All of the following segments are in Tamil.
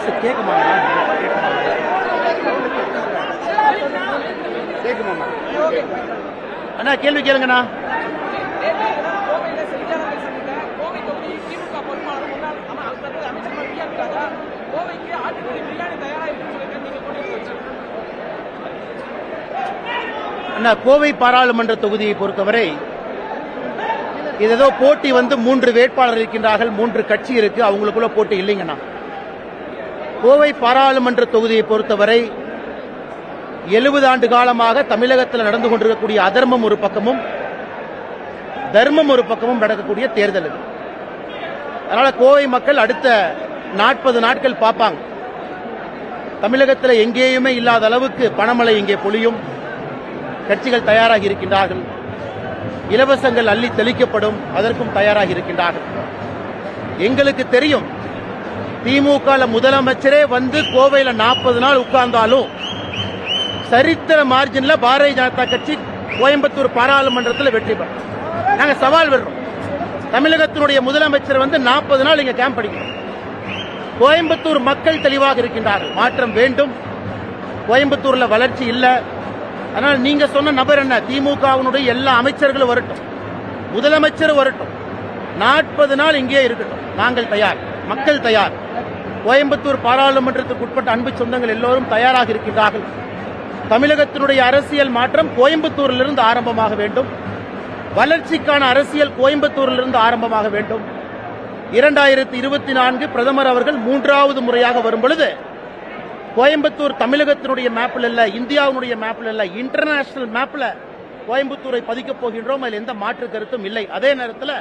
வாய்ஸ் கேட்குமா? அண்ணா கேள்வி கேளுங்கண்ணா. அண்ணா, கோவை பாராளுமன்ற தொகுதியை பொறுத்தவரை இது ஏதோ போட்டி வந்து 3 வேட்பாளர் இருக்கின்றார்கள், 3 கட்சி இருக்கு, அவங்களுக்குள்ள போட்டி இல்லைங்கண்ணா. கோவை பாராளுமன்ற தொகுதியை பொறுத்தவரை 70 ஆண்டு காலமாக தமிழகத்தில் நடந்து கொண்டிருக்கக்கூடிய அதர்மம் ஒரு பக்கமும் தர்மம் ஒரு பக்கமும் நடக்கக்கூடிய தேர்தல் இது. அதனால கோவை மக்கள் அடுத்த 40 நாட்கள் பார்ப்பாங்க. தமிழகத்தில் எங்கேயுமே இல்லாத அளவுக்கு பணமழை இங்கே பொழியும். கட்சிகள் தயாராகி இருக்கின்றார்கள். இலவசங்கள் அள்ளி தெளிக்கப்படும், அதற்கும் தயாராகி இருக்கின்றார்கள். எங்களுக்கு தெரியும், திமுக முதலமைச்சரே வந்து கோவையில் 40 நாள் உட்கார்ந்தாலும் சரித்திர மார்ஜின்ல பாரதிய ஜனதா கட்சி கோயம்புத்தூர் பாராளுமன்றத்தில் வெற்றி பெறும். நாங்க சவால் விடுறோம், தமிழகத்தினுடைய முதலமைச்சர் வந்து 40 நாள் இங்க கேம்ப் அடிக்கணும். கோயம்புத்தூர் மக்கள் தெளிவாக இருக்கின்றார்கள், மாற்றம் வேண்டும். கோயம்புத்தூர்ல வளர்ச்சி இல்ல. அதனால் நீங்க சொன்ன நபர் என்ன, திமுகவினுடைய எல்லா அமைச்சர்களும் வரட்டும், முதலமைச்சர் வரட்டும், 40 நாள் இங்கே இருக்கட்டும். நாங்கள் தயார், மக்கள் தயார். கோயம்புத்தூர் பாராளுமன்றத்துக்கு உட்பட்ட அன்பு சொந்தங்கள் எல்லோரும் தயாராக இருக்கின்றார்கள். தமிழகத்தினுடைய அரசியல் மாற்றம் கோயம்புத்தூரிலிருந்து ஆரம்பமாக வேண்டும். வளர்ச்சிக்கான அரசியல் கோயம்புத்தூரிலிருந்து ஆரம்பமாக வேண்டும். 2024 பிரதமர் அவர்கள் 3வது முறையாக வரும் பொழுது கோயம்புத்தூர் தமிழகத்தினுடைய மேப்பில் இல்ல, இந்தியாவுடைய மேப்பில் இல்ல, இன்டர்நேஷனல் மேப்பில் கோயம்புத்தூரை பதிக்கப் போகின்றோம். அதில் எந்த மாற்று கருத்தும் இல்லை. அதே நேரத்தில்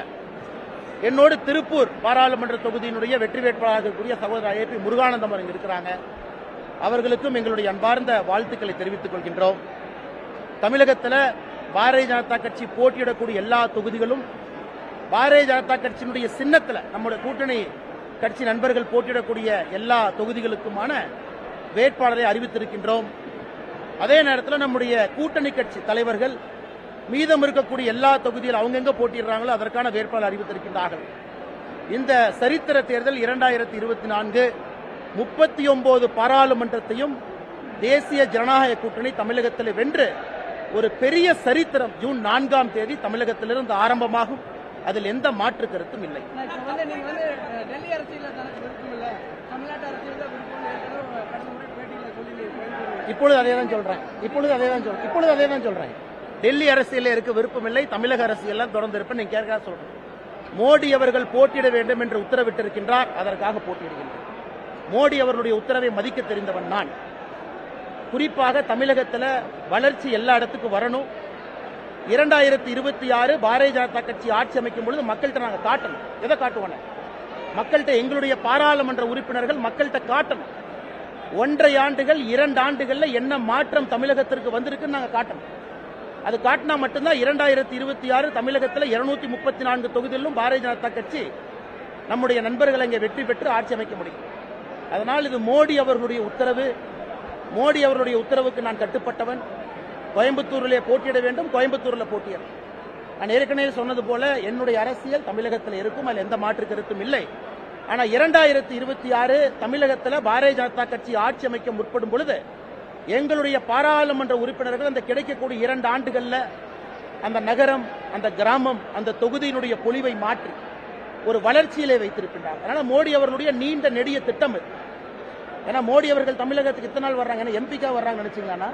என்னோடு திருப்பூர் பாராளுமன்ற தொகுதியினுடைய வெற்றி வேட்பாளராக இருக்கக்கூடிய சகோதரர் ஏபி முருகானந்தம் அவர்கள் இருக்கிறாங்க. அவர்களுக்கும் எங்களுடைய அன்பார்ந்த வாழ்த்துக்களை தெரிவித்துக் கொள்கின்றோம். தமிழகத்தில் பாரதிய ஜனதா கட்சி போட்டியிடக்கூடிய எல்லா தொகுதிகளும் பாரதிய ஜனதா கட்சியினுடைய சின்னத்தில் நம்முடைய கூட்டணி கட்சி நண்பர்கள் போட்டியிடக்கூடிய எல்லா தொகுதிகளுக்குமான வேட்பாளரை அறிவித்திருக்கின்றோம். அதே நேரத்தில் நம்முடைய கூட்டணி கட்சி தலைவர்கள் மீதம் இருக்கக்கூடிய எல்லா தொகுதியில் அவங்கெங்க போட்டியிடுறாங்களோ அதற்கான வேட்பாளர் அறிவித்திருக்கின்றார்கள். இந்த சரித்திர தேர்தல் 2024 39 பாராளுமன்றத்தையும் தேசிய ஜனநாயக கூட்டணி தமிழகத்தில் வென்று ஒரு பெரிய சரித்திரம் ஜூன் 4ஆம் தேதி தமிழகத்திலிருந்து ஆரம்பமாகும். அதில் எந்த மாற்று கருத்தும் இல்லை. இப்பொழுது அதே தான் சொல்றேன். டெல்லி அரசியல் இருக்க விருப்பம் இல்லை, தமிழக அரசியல் தொடர்ந்து இருப்பேன். நீங்க கேட்க சொல்றேன். மோடி அவர்கள் போட்டியிட வேண்டும் என்று உத்தரவிட்டிருக்கின்றார், அதற்காக போட்டியிடுகின்றனர். மோடி அவர்களுடைய உத்தரவை மதிக்க தெரிந்தவன் நான். குறிப்பாக தமிழகத்தில் வளர்ச்சி எல்லா இடத்துக்கும் வரணும். 2026 பாரதிய ஜனதா கட்சி ஆட்சி அமைக்கும் பொழுது மக்கள்கிட்ட நாங்கள் காட்டணும். எதை காட்டுவோம்? மக்கள்கிட்ட எங்களுடைய பாராளுமன்ற உறுப்பினர்கள் மக்கள்கிட்ட காட்டணும். 1.5 ஆண்டுகள் 2 ஆண்டுகள்ல என்ன மாற்றம் தமிழகத்திற்கு வந்திருக்குன்னு நாங்கள் காட்டணும். அது காட்டினா மட்டும்தான் 2026 தமிழகத்தில் 234 தொகுதிகளிலும் பாரதிய ஜனதா கட்சி நம்முடைய நண்பர்களை இங்கே வெற்றி பெற்று ஆட்சி அமைக்க முடியும். அதனால் இது மோடி அவர்களுடைய உத்தரவு. மோடி அவர்களுடைய உத்தரவுக்கு நான் கட்டுப்பட்டவன். கோயம்புத்தூரிலே போட்டியிட வேண்டும், கோயம்புத்தூரில் போட்டியிட. நான் ஏற்கனவே சொன்னது போல என்னுடைய அரசியல் தமிழகத்தில் இருக்கும், அதில் எந்த மாற்று கருத்தும் இல்லை. ஆனால் 2026 தமிழகத்தில் பாரதிய ஜனதா கட்சி ஆட்சி அமைக்க முற்படும் பொழுது எங்களுடைய பாராளுமன்ற உறுப்பினர்கள் அந்த கிடைக்கக்கூடிய 2 ஆண்டுகளில் அந்த நகரம், அந்த கிராமம், அந்த தொகுதியினுடைய பொலிவை மாற்றி ஒரு வளர்ச்சியிலே வைத்திருக்கின்றார். அதனால மோடி அவர்களுடைய நீண்ட நெடிய திட்டம் இது. ஏன்னா மோடி அவர்கள் தமிழகத்துக்கு இத்தனை நாள் வர்றாங்க, எம்பிக்கா வர்றாங்க நினைச்சீங்கன்னா,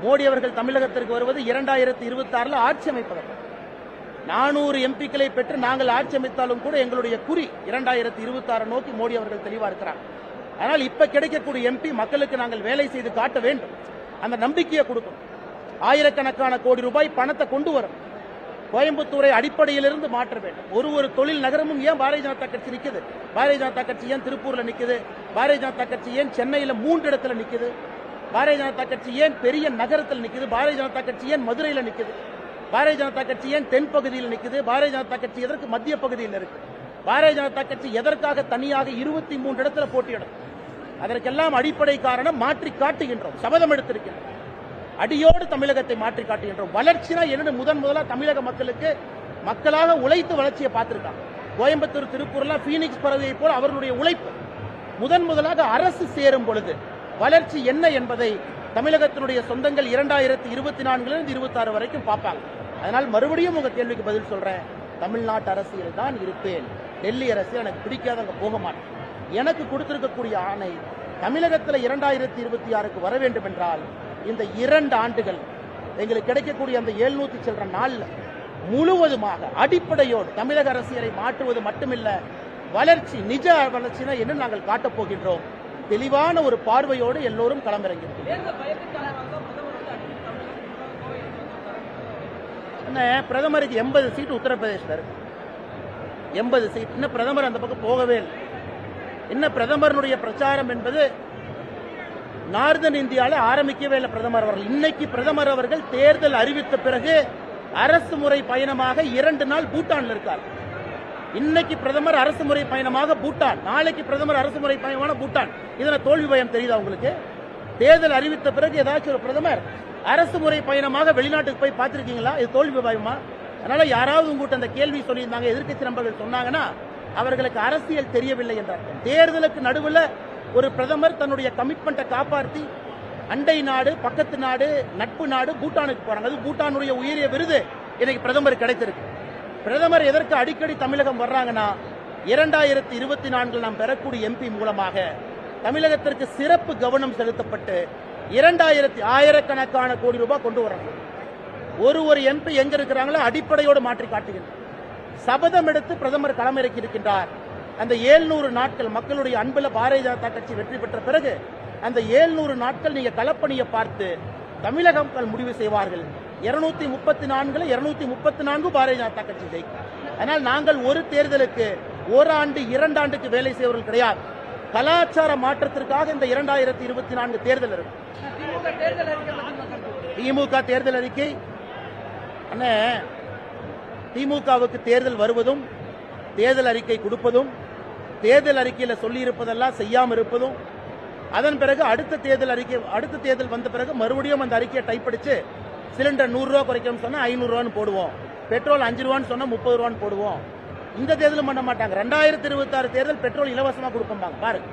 மோடி அவர்கள் தமிழகத்திற்கு வருவது 2026 ஆட்சி அமைப்பதற்கு. 400 எம்பிக்களை பெற்று நாங்கள் ஆட்சி அமைத்தாலும் கூட எங்களுடைய குறி 2026 நோக்கி மோடி அவர்கள் தெளிவா இருக்கிறார். ஆனால் இப்ப கிடைக்கக்கூடிய எம்பி மக்களுக்கு நாங்கள் வேலை செய்து காட்ட வேண்டும், அந்த நம்பிக்கையை கொடுக்கணும். ஆயிரக்கணக்கான கோடி ரூபாய் பணத்தை கொண்டு வரும். கோயம்புத்தூரை அடிப்படையிலிருந்து மாற்ற வேண்டும். ஒரு தொழில் நகரமும் ஏன் பாரதிய ஜனதா கட்சி நிக்குது? பாரதிய ஜனதா கட்சி ஏன் திருப்பூர்ல நிக்குது? பாரதிய ஜனதா கட்சி ஏன் சென்னையில 3 இடத்துல நிக்குது? பாரதிய ஜனதா கட்சி ஏன் பெரிய நகரத்தில் நிக்குது? பாரதிய ஜனதா கட்சி ஏன் மதுரையில் நிக்குது? பாரதிய ஜனதா கட்சி ஏன் தென் பகுதியில் நிக்குது? பாரதிய ஜனதா கட்சி எதற்கு மத்திய பகுதியில் இருக்கு? பாரதிய ஜனதா கட்சி எதற்காக தனியாக 23 இடத்துல போட்டியிடும்? அதற்கெல்லாம் அடிப்படை காரணம் மாற்றி காட்டுகின்றோம், சபதம் எடுத்திருக்கின்றோம். அடியோடு தமிழகத்தை மாற்றி காட்டுகின்றோம். வளர்ச்சினா என்னன்னு முதலா தமிழக மக்களுக்கு மக்களாக உழைத்து வளர்ச்சியை பார்த்திருக்காங்க. கோயம்புத்தூர், திருப்பூர்லாம் பீனிக்ஸ் பறவையை போல அவர்களுடைய உழைப்பு முதலாக அரசு சேரும் பொழுது வளர்ச்சி என்ன என்பதை தமிழகத்தினுடைய சொந்தங்கள் 2024 26 வரைக்கும் பார்ப்பாங்க. அதனால் மறுபடியும் உங்க கேள்விக்கு பதில் சொல்றேன். தமிழ்நாட்டு அரசியல் தான் இருப்பேன். டெல்லி அரசியல் எனக்கு பிடிக்காதவங்க போக மாட்டேன். எனக்கு கொடுத்திருக்கக்கூடிய ஆணை தமிழகத்தில் 2026க்கு வர வேண்டும் என்றால் இந்த 2 ஆண்டுகள் எங்களுக்கு கிடைக்கக்கூடிய அந்த 700 சில்லற நாள்ல முழுவதுமாக அடிப்படையோடு தமிழக அரசியலை மாற்றுவது மட்டுமில்ல, வளர்ச்சி நிஜ வளர்ச்சினா என்ன நாங்கள் காட்டப் போகின்றோம். தெளிவான ஒரு பார்வையோடு எல்லோரும் களமிறங்கியிருக்கிறோம். பிரதமருக்கு 80 சீட் உத்தரப்பிரதேசத்தில் இருக்கு. 80 சீட். இன்னும் பிரதமர் அந்த பக்கம் போகவே இல்லை. இன்னும் பிரதமருடைய பிரச்சாரம் என்பது நார்தன் இந்தியாவில் ஆரம்பிக்கவே இல்லை. பிரதமர் அவர்கள் இன்னைக்கு பிரதமர் அவர்கள் தேர்தல் அறிவித்த பிறகு அரசு முறை பயணமாக 2 நாள் பூட்டான்ல இருக்கார். இன்னைக்கு பிரதமர் அரசு முறை பயணமாக பூட்டான், நாளைக்கு பிரதமர் அரசு முறை பயணமான பூட்டான். இதுல தோல்வி பயம் தெரியுதா உங்களுக்கு? தேர்தல் அறிவித்த பிறகு ஏதாச்சும் ஒரு பிரதமர் அரசு முறை பயணமாக வெளிநாட்டுக்கு போய் பார்த்திருக்கீங்களா? இது தோல்வி பயமா? அதனால யாராவது உங்ககிட்ட அந்த கேள்வி சொல்லியிருந்தாங்க, எதிர்க்கட்சி நண்பர்கள் சொன்னாங்கன்னா அவர்களுக்கு அரசியல் தெரியவில்லை என்றார். தேர்தலுக்கு நடுவில் ஒரு பிரதமர் தன்னுடைய கமிட்மெண்ட்டை காப்பாற்றி அண்டை நாடு, பக்கத்து நாடு, நட்பு நாடு பூட்டானுக்கு போறாங்க. அது பூட்டானுடைய உயரிய விருது இன்னைக்கு பிரதமர் கிடைத்திருக்கு. பிரதமர் எதற்கு அடிக்கடி தமிழகம் வர்றாங்கன்னா 2024 நாம் பெறக்கூடிய எம்பி மூலமாக தமிழகத்திற்கு சிறப்பு கவனம் செலுத்தப்பட்டு 2000 கோடி ரூபாய் கொண்டு வராங்க. ஒரு எம்பி எங்க இருக்கிறாங்களோ அடிப்படையோடு மாற்றி காட்டுகின்றனர். சபதம் எடுத்து பிரதமர் களமிறக்கி இருக்கின்றார். அந்த 700 நாட்கள் மக்களுடைய அன்புல பாரதிய ஜனதா கட்சி வெற்றி பெற்ற பிறகு அந்த 700 நாட்கள் நீங்க களப்பணியை பார்த்து தமிழகம் முடிவு செய்வார்கள். 234 234 பாரதிய ஜனதா கட்சி ஜெயிக்கும். அதனால் நாங்கள் ஒரு தேர்தலுக்கு 1 ஆண்டு 2 ஆண்டுக்கு வேலை செய்வர்கள் கிடையாது. கலாச்சார மாற்றத்திற்காக இந்த 2024 தேர்தல் இருக்கு. திமுக தேர்தல் அறிக்கை அண்ணே, திமுகவுக்கு தேர்தல் வருவதும் தேர்தல் அறிக்கை கொடுப்பதும் தேர்தல் அறிக்கையில் சொல்லி இருப்பதெல்லாம் செய்யாமல் இருப்பதும் அதன் பிறகு அடுத்த தேர்தல் வந்த பிறகு மறுபடியும் அந்த அறிக்கையை டைப் அடிச்சு சிலிண்டர் 100 ரூபா குறைக்கணும்னு சொன்னா 500 ரூபான்னு போடுவோம், பெட்ரோல் 5 ரூபான்னு சொன்னா 30 ரூபான்னு போடுவோம். இந்த தேர்தலும் பண்ண மாட்டாங்க. 2026 தேர்தல் பெட்ரோல் இலவசமா கொடுப்பாங்க பாருங்க.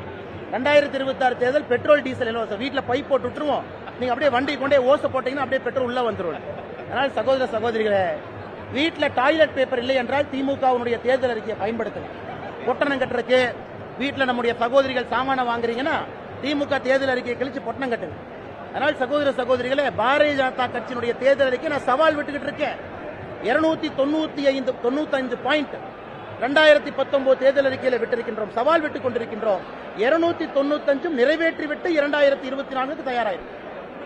2026 தேர்தல் பெட்ரோல் டீசல் இலவசம். வீட்டுல பைப் போட்டு விட்டுருவோம், நீங்க அப்படியே வண்டி கொண்டே ஓசை போட்டீங்கன்னா அப்படியே பெட்ரோல் உள்ள வந்துடும். அதனால் சகோதர சகோதரிகளே, வீட்டில் டாய்லெட் பேப்பர் இல்லை என்றால் திமுகவுடைய தேர்தல் அறிக்கையை பயன்படுத்துங்க. பொட்டணம் கட்டுறதுக்கு வீட்டில் நம்முடைய சகோதரிகள் சாமான வாங்குறீங்கன்னா திமுக தேர்தல் அறிக்கையை கழிச்சு பொட்டணம் கட்டுங்க. அதனால் சகோதர சகோதரிகளே, பாரதிய ஜனதா கட்சியினுடைய தேர்தல் அறிக்கை நான் சவால் விட்டுக்கிட்டு இருக்கேன். 295 பாயிண்ட் 2019 தேர்தல் அறிக்கையில் விட்டிருக்கின்றோம், சவால் விட்டுக் கொண்டிருக்கின்றோம். 295 நிறைவேற்றிவிட்டு 2024 தயாராயிருக்கு.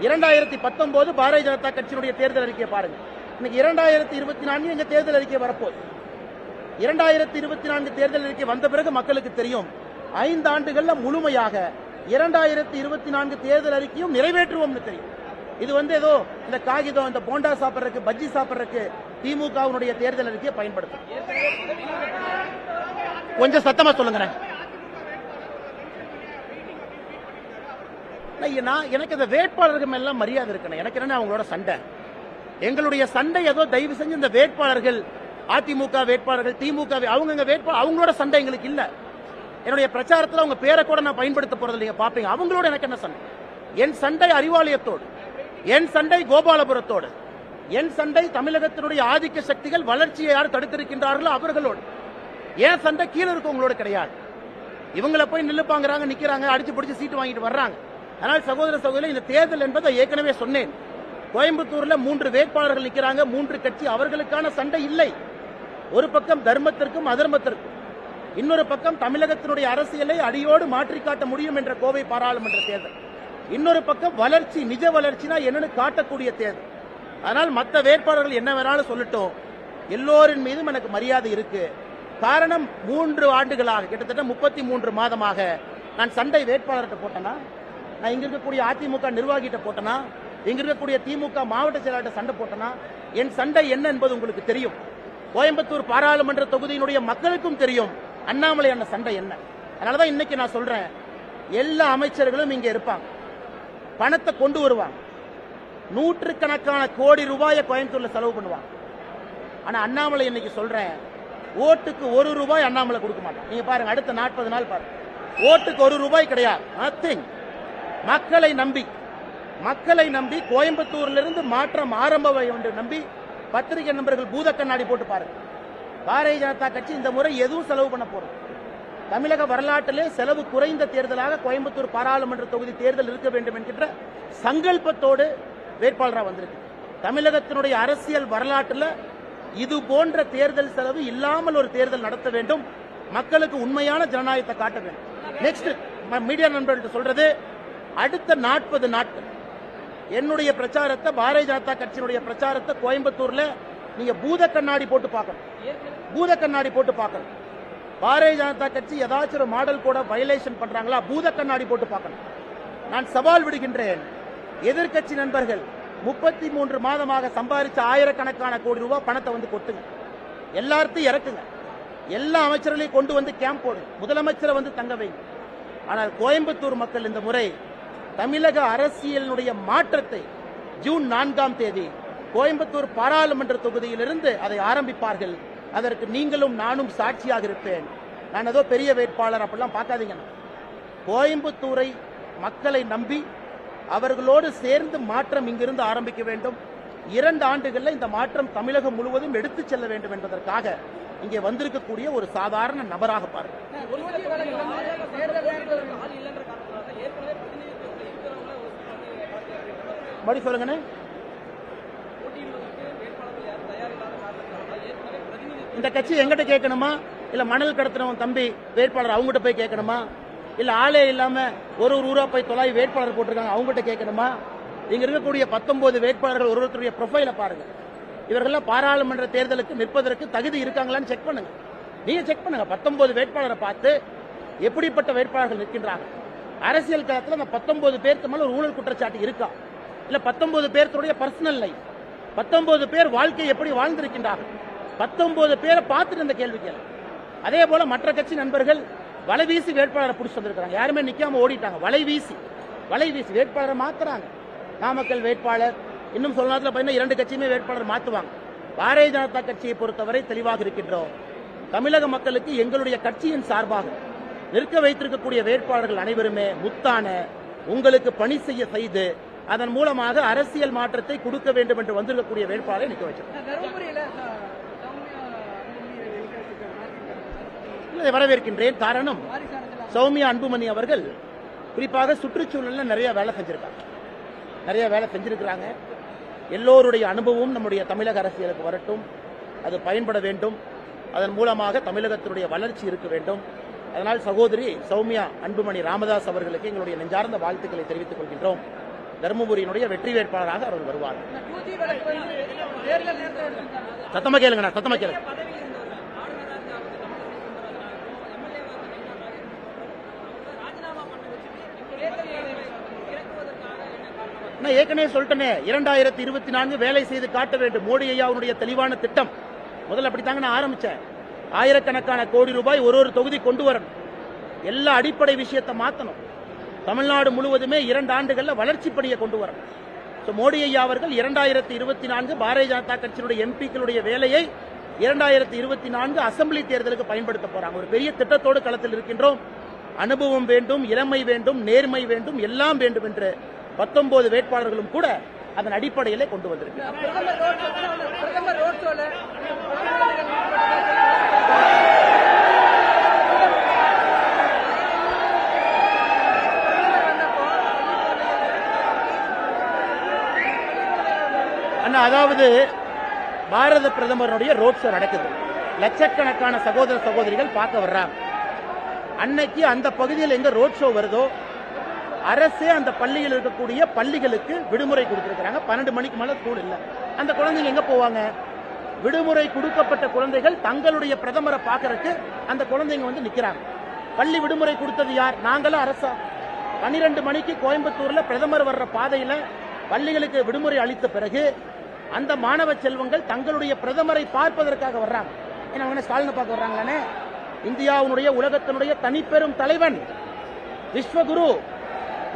2019 பாரதிய ஜனதா கட்சியினுடைய தேர்தல் அறிக்கையை பாருங்க. இன்னைக்கு 2024 எங்க தேர்தல் அறிக்கை வரப்போகுது. 2024 தேர்தல் அறிக்கை வந்த பிறகு மக்களுக்கு தெரியும் 5 ஆண்டுகள்ல முழுமையாக 2024 தேர்தல் அறிக்கையும் நிறைவேற்றுவோம்னு தெரியும். இது ஏதோ இந்த காகிதம், இந்த போண்டா சாப்பிட்றதுக்கு, பஜ்ஜி சாப்பிட்றதுக்கு திமுகவுடைய தேர்தல் அறிக்கையை பயன்படுத்தும். கொஞ்சம் சத்தமா சொல்லுங்க. எனக்கு இந்த வேட்பாளர்கள் எல்லாம் மரியாதை இருக்கணும். எனக்கு என்ன அவங்களோட சண்டை? எங்களுடைய சண்டை ஏதோ தயவு செஞ்சு இந்த வேட்பாளர்கள், அதிமுக வேட்பாளர்கள், திமுக அவங்க வேட்பாளர், அவங்களோட சண்டை எங்களுக்கு இல்ல. என்னுடைய பிரச்சாரத்தில் அவங்க பேரை கூட நான் பயன்படுத்த போறது நீங்க பாப்பீங்க. அவங்களோட எனக்கு என்ன சண்டை? என் சண்டை அறிவாலயத்தோடு, என் சண்டை கோபாலபுரத்தோடு, என் சண்டை தமிழகத்தினுடைய ஆதிக்க சக்திகள் வளர்ச்சியை யார் தடுத்திருக்கின்றார்களோ அவர்களோடு. ஏன் சண்டை கீழே இருக்கவங்களோட கிடையாது. இவங்களை போய் நில்லுப்பாங்கிறாங்க, நிக்கிறாங்க, அடிச்சு பிடிச்சு சீட்டு வாங்கிட்டு வர்றாங்க. அதனால் சகோதர சகோதரி, இந்த தேர்தல் என்பதை ஏற்கனவே சொன்னேன். கோயம்புத்தூர்ல 3 வேட்பாளர்கள் நிற்கிறாங்க, 3 கட்சி, அவர்களுக்கான சண்டை இல்லை. ஒரு பக்கம் தர்மத்திற்கும் அதர்மத்திற்கும், இன்னொரு பக்கம் தமிழகத்தினுடைய அரசியலை அடியோடு மாற்றி காட்ட முடியும் என்ற கோவை பாராளுமன்ற தேர்தல், இன்னொரு பக்கம் வளர்ச்சி, நிஜ வளர்ச்சினா என்னன்னு காட்டக்கூடிய தேர்தல். அதனால் மற்ற வேட்பாளர்கள் என்ன வேணாலும் சொல்லட்டும், எல்லோரின் மீதும் எனக்கு மரியாதை இருக்கு. காரணம் 3 ஆண்டுகளாக, கிட்டத்தட்ட 33 மாதமாக நான் சண்டை வேட்பாளர்கிட்ட போட்டேனா, நான் இங்க இருக்கக்கூடிய அதிமுக நிர்வாகிகிட்ட போட்டேனா, இங்க இருக்கக்கூடிய திமுக மாவட்ட செயலாளர் சண்டை போட்டனா? என் சண்டை என்ன என்பது உங்களுக்கு தெரியும். கோயம்புத்தூர் பாராளுமன்ற தொகுதியினுடைய மக்களுக்கும் தெரியும் அண்ணாமலை அண்ணன் சண்டை என்ன. அதனாலதான் இன்னைக்கு நான் சொல்றேன், எல்லா அமைச்சர்களும் இங்க இருப்பாங்க, பணத்தை கொண்டு வருவாங்க, 100கணக்கான கோடி ரூபாயை கோயம்புத்தூர்ல செலவு பண்ணுவாங்க. ஆனா அண்ணாமலை இன்னைக்கு சொல்றேன், ஓட்டுக்கு 1 ரூபாய் அண்ணாமலை கொடுக்க மாட்டான். நீங்க பாருங்க, அடுத்த 40 நாள் பாருங்க, ஓட்டுக்கு ₹1 கிடையாது. நத்திங். மக்களை நம்பி கோயம்புத்தூரிலிருந்து மாற்றம் ஆரம்பம் என்று நம்பி பத்திரிகை நண்பர்கள் பூத கண்ணாடி போட்டு பாருங்க. பாரதிய ஜனதா கட்சி இந்த முறை எதுவும் செலவு பண்ண போறோம். தமிழக வரலாற்றிலே செலவு குறைந்த தேர்தலாக கோயம்புத்தூர் பாராளுமன்ற தொகுதி தேர்தல் இருக்க வேண்டும் என்கின்ற சங்கல்பத்தோடு வேட்பாளராக வந்திருக்கு. தமிழகத்தினுடைய அரசியல் வரலாற்றில் இது போன்ற தேர்தல் செலவு இல்லாமல் ஒரு தேர்தல் நடத்த வேண்டும். மக்களுக்கு உண்மையான ஜனநாயகத்தை காட்ட வேண்டும். நெக்ஸ்ட் மீடியா நண்பர்கள் சொல்றது, அடுத்த 40 நாட்கள் என்னுடைய பிரச்சாரத்தை, பாரதிய ஜனதா கட்சியினுடைய பிரச்சாரத்தை கோயம்புத்தூர்ல நீங்க பூத கண்ணாடி போட்டு பார்க்கணும். பாரதிய ஜனதா கட்சி ஏதாச்சும் ஒரு மாடல் கூட வயலேஷன் பண்றாங்களா, பூத கண்ணாடி போட்டு பார்க்கணும். நான் சவால் விடுகின்றேன், எதிர்க்கட்சி நண்பர்கள் 33 மாதமாக சம்பாதிச்ச ஆயிரக்கணக்கான கோடி ரூபாய் பணத்தை வந்து கொட்டுங்க, எல்லாத்தையும் இறக்குங்க, எல்லா அமைச்சர்களையும் கொண்டு வந்து கேம்ப் போடுங்க, முதலமைச்சரை வந்து தங்க வைங்க. ஆனால் கோயம்புத்தூர் மக்கள் இந்த முறை தமிழக அரசியலுடைய மாற்றத்தை ஜூன் 4ஆம் தேதி கோயம்புத்தூர் பாராளுமன்ற தொகுதியிலிருந்து அதை ஆரம்பிப்பார்கள். அதற்கு நீங்களும் நானும் சாட்சியாக இருப்பேன். நான் ஏதோ பெரிய வேட்பாளர் அப்படிலாம் பார்க்காதீங்க. கோயம்புத்தூரை மக்களை நம்பி அவர்களோடு சேர்ந்து மாற்றம் இங்கிருந்து ஆரம்பிக்க வேண்டும். 2 ஆண்டுகளில் இந்த மாற்றம் தமிழகம் முழுவதும் எடுத்துச் செல்ல வேண்டும் என்பதற்காக இங்கே வந்திருக்கக்கூடிய ஒரு சாதாரண நபராக பாருங்க. மறுபடி சொல்லுங்க. இந்த கட்சி எங்கிட்ட கேட்கணுமா, இல்ல மணல் கடத்தினவன் தம்பி வேட்பாளர் அவங்ககிட்ட போய் கேட்கணுமா, இல்ல ஆளே இல்லாம ஒரு ஊரா போய் தொலாய் வேட்பாளர் போட்டிருக்காங்க அவங்ககிட்ட கேட்கணுமா? இங்க இருக்கக்கூடிய 19 வேட்பாளர்கள் ஒருத்தருடைய ப்ரொஃபைல பாருங்க. இவர்கள் பாராளுமன்ற தேர்தலுக்கு நிற்பதற்கு தகுதி இருக்காங்களான்னு செக் பண்ணுங்க. நீங்க செக் பண்ணுங்க. 19 வேட்பாளரை பார்த்து எப்படிப்பட்ட வேட்பாளர்கள் நிற்கின்றாங்க. அரசியல் களத்தில் அந்த 19 பேருக்கு மேல ஒரு ஊழல் குற்றச்சாட்டு இருக்கா, இல்ல 19 பேருடைய பர்சனல் லைஃப், 19 பேர் வாழ்க்கை எப்படி வாழ்ந்திருக்கின்றார்கள், 19 பேரை பார்த்துட்டு இந்த கேள்வி கேள்வி. அதே போல மற்ற கட்சி நண்பர்கள் வலைவீசி வேட்பாளரை பிடிச்சி வந்திருக்காங்க. யாருமே நிக்காம ஓடிட்டாங்க. வலைவீசி வேட்பாளரை மாத்துறாங்க. நாமக்கல் வேட்பாளர், இன்னும் சொல்ல நேரத்தில் 2 கட்சியுமே வேட்பாளர் மாத்துவாங்க. பாரதிய ஜனதா கட்சியை பொறுத்தவரை தெளிவாக இருக்கின்றோம். தமிழக மக்களுக்கு எங்களுடைய கட்சியின் சார்பாக நிற்க வைத்திருக்கக்கூடிய வேட்பாளர்கள் அனைவருமே முத்தான உங்களுக்கு பணி செய்து அதன் மூலமாக அரசியல் மாற்றத்தை கொடுக்க வேண்டும் என்று வந்திருக்கக்கூடிய வேட்பாளரை நிற்க வச்சிருக்கேன். வரவேற்கின்றேன். காரணம், சௌமியா அன்புமணி அவர்கள் குறிப்பாக சுற்றுச்சூழலில் நிறைய வேலை செஞ்சிருக்கிறாங்க. எல்லோருடைய அனுபவம் நம்முடைய தமிழக அரசியலுக்கு வரட்டும், அது பயன்பட வேண்டும். அதன் மூலமாக தமிழகத்தினுடைய வளர்ச்சி இருக்க வேண்டும். அதனால் சகோதரி சௌமியா அன்புமணி ராமதாஸ் அவர்களுக்கு எங்களுடைய நெஞ்சார்ந்த வாழ்த்துக்களை தெரிவித்துக் கொள்கின்றோம். தருமபுரியினுடைய வெற்றி வேட்பாளராக அவர்கள் வருவார். சத்தமா கேளுங்க. நான் ஏற்கனவே சொல்லிட்டேனே, 2024 வேலை செய்து காட்ட வேண்டும். மோடி ஐயாவுடைய தெளிவான திட்டம். முதல்ல அப்படித்தாங்க நான் ஆரம்பிச்சேன். ஆயிரக்கணக்கான கோடி ரூபாய் ஒரு தொகுதி கொண்டு வரணும். எல்லா அடிப்படை விஷயத்தை மாற்றணும். தமிழ்நாடு முழுவதுமே 2 ஆண்டுகள்ல வளர்ச்சி பணியை கொண்டு வரணும். மோடி ஐயா அவர்கள் 2024 பாரதிய ஜனதா கட்சியினுடைய எம்பிக்களுடைய வேலையை 2024 அசம்பிளி தேர்தலுக்கு பயன்படுத்த போறாங்க. ஒரு பெரிய திட்டத்தோடு களத்தில் இருக்கின்றோம். அனுபவம் வேண்டும், இளமை வேண்டும், நேர்மை வேண்டும், எல்லாம் வேண்டும் என்று 19 வேட்பாளர்களும் கூட அதன் அடிப்படையிலே கொண்டு வந்திருக்கிறார். அதாவது பாரத பிரதமருடைய ரோட் ஷோ நடக்குது. லட்சக்கணக்கான சகோதர சகோதரிகள் பார்க்க வர்றாங்க. அன்னைக்கு அந்த பகுதியில் எங்க ரோட் ஷோ வருதோ அரசே அந்த பள்ளியில் இருக்கக்கூடிய பள்ளிகளுக்கு விடுமுறை கொடுத்திருக்கிறாங்க. 12 மணிக்கு மேல ஸ்கூல் இல்ல. அந்த குழந்தைங்க எங்க போவாங்க? விடுமுறை கொடுக்கப்பட்ட குழந்தைகள் தங்களுடைய பிரதமரை பார்க்கறதுக்கு அந்த குழந்தைங்க வந்து நிக்கிறாங்க. பள்ளி விடுமுறை கொடுத்தது யார்? நாங்களும் அரசா. 12 மணிக்கு கோயம்புத்தூர்ல பிரதமர் வர்ற பாதையில பள்ளிகளுக்கு விடுமுறை அளித்த பிறகு அந்த மாணவ செல்வங்கள் தங்களுடைய பிரதமரை பார்ப்பதற்காக வர்றாங்க. ஏன்னா ஸ்டாலினை பார்க்க வர்றாங்களே. இந்தியாவுடைய உலகத்தினுடைய தனிப்பெரும் தலைவன், விஸ்வகுரு,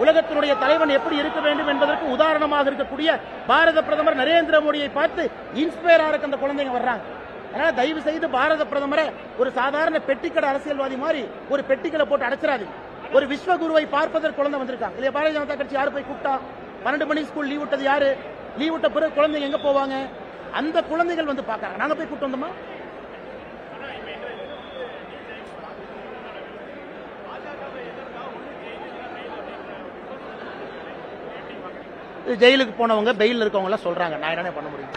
உலகத்தினுடைய தலைவன் எப்படி இருக்க வேண்டும் என்பதற்கு உதாரணமாக இருக்கக்கூடிய பாரத பிரதமர் நரேந்திர மோடியை பார்த்து இன்ஸ்பயர் ஆக அந்த குழந்தைங்க வர்றாங்க. அதனால தயவு செய்து பாரத பிரதமரை ஒரு சாதாரண பெட்டிக்கடை அரசியல்வாதி மாதிரி ஒரு பெட்டிக்கடை போட்டு அடைச்சிடாதீங்க. ஒரு விஸ்வகுருவை பார்ப்பதற்கு குழந்தை வந்திருக்காங்க இல்லையா? பாரதிய ஜனதா கட்சி யாரு போய் கூப்பிட்டா? 12 மணி ஸ்கூல் லீவ் விட்டது யாரு? லீவ் விட்ட பிறகு குழந்தைங்க எங்க போவாங்க? அந்த குழந்தைகள் வந்து பாக்குறாங்க. நாங்க போய் கூப்பிட்டு வந்தோமா? ஜெயிலுக்கு போனவங்க பெயில் இருக்கவங்க எல்லாம் சொல்றாங்க. நான் என்ன பண்ண முடியும்?